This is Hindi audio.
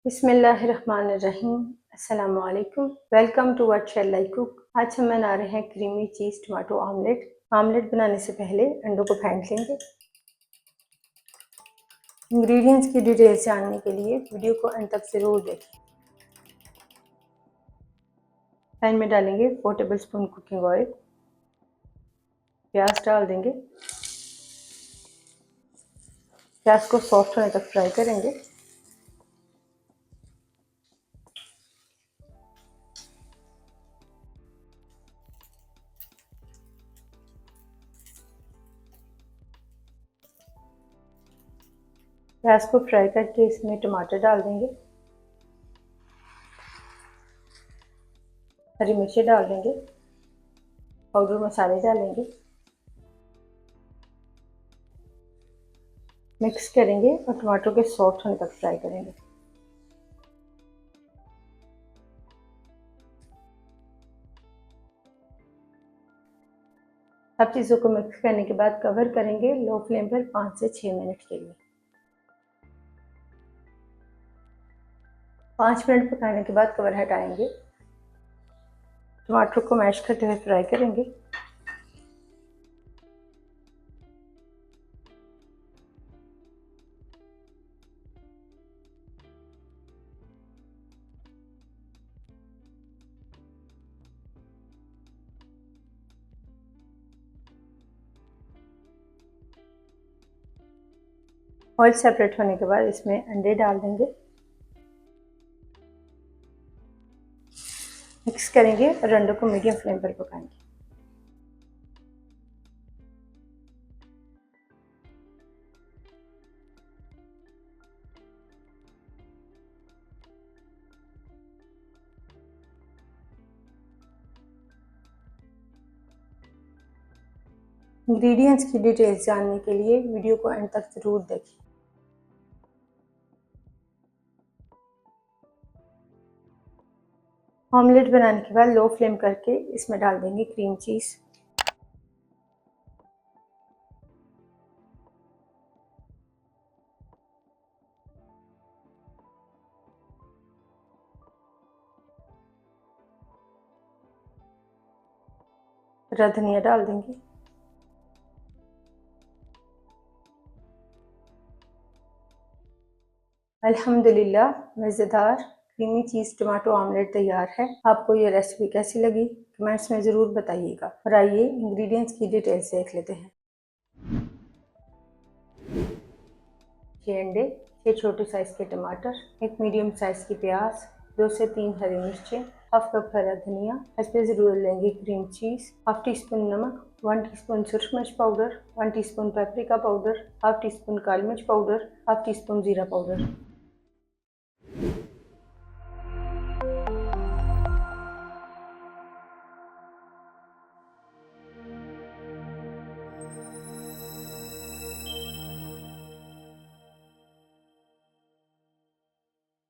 बिस्मिल्लाहिर्रहमानिर्रहीम। अस्सलामु अलैकुम। Welcome to what shall I cook. आज हम बना रहे हैं creamy cheese tomato omelette. Omelette बनाने से पहले अंडों को फेंट लेंगे। इंग्रेडिएंट्स की डिटेल्स जानने के लिए वीडियो को अंत तक ज़रूर देखें। पैन में डालेंगे 4 टेबलस्पून कुकिंग ऑयल। प्याज डाल देंगे। प्याज को सॉफ्ट होने तक फ्राई करेंगे। प्याज को फ्राई करके इसमें टमाटर डाल देंगे। हरी मिर्ची डाल देंगे। पाउडर मसाले डालेंगे। मिक्स करेंगे और टमाटर के सॉफ्ट होने तक फ्राई करेंगे। सब चीज़ों को मिक्स करने के बाद कवर करेंगे लो फ्लेम पर 5 से 6 मिनट के लिए। 5 मिनट पकाने के बाद कवर हटाएंगे। टमाटर को मैश करते हुए फ्राई करेंगे। ऑयल सेपरेट होने के बाद इसमें अंडे डाल देंगे। मिक्स करेंगे और अंडों को मीडियम फ्लेम पर पकाएंगे। इंग्रेडिएंट्स की डिटेल्स जानने के लिए वीडियो को एंड तक ज़रूर देखें। ऑमलेट बनाने के बाद लो फ्लेम करके इसमें डाल देंगे क्रीम चीज़। हरा धनिया डाल देंगे। अल्हम्दुलिल्लाह मज़ेदार क्रीमी चीज़ टमाटो ऑमलेट तैयार है। आपको ये रेसिपी कैसी लगी कमेंट्स में ज़रूर बताइएगा। और आइए इंग्रेडिएंट्स की डिटेल्स देख लेते हैं। 6 अंडे, 6 छोटे साइज़ के टमाटर, 1 मीडियम साइज़ की प्याज, 2 से 3 हरी मिर्चें, हाफ कप हरा धनिया, इसमें ज़रूर लेंगे cream cheese, half teaspoon नमक, 1 टीस्पून सुरख मिर्च powder, 1 teaspoon paprika powder, half teaspoon काली मिर्च पाउडर, हाफ टी स्पून ज़ीरा पाउडर।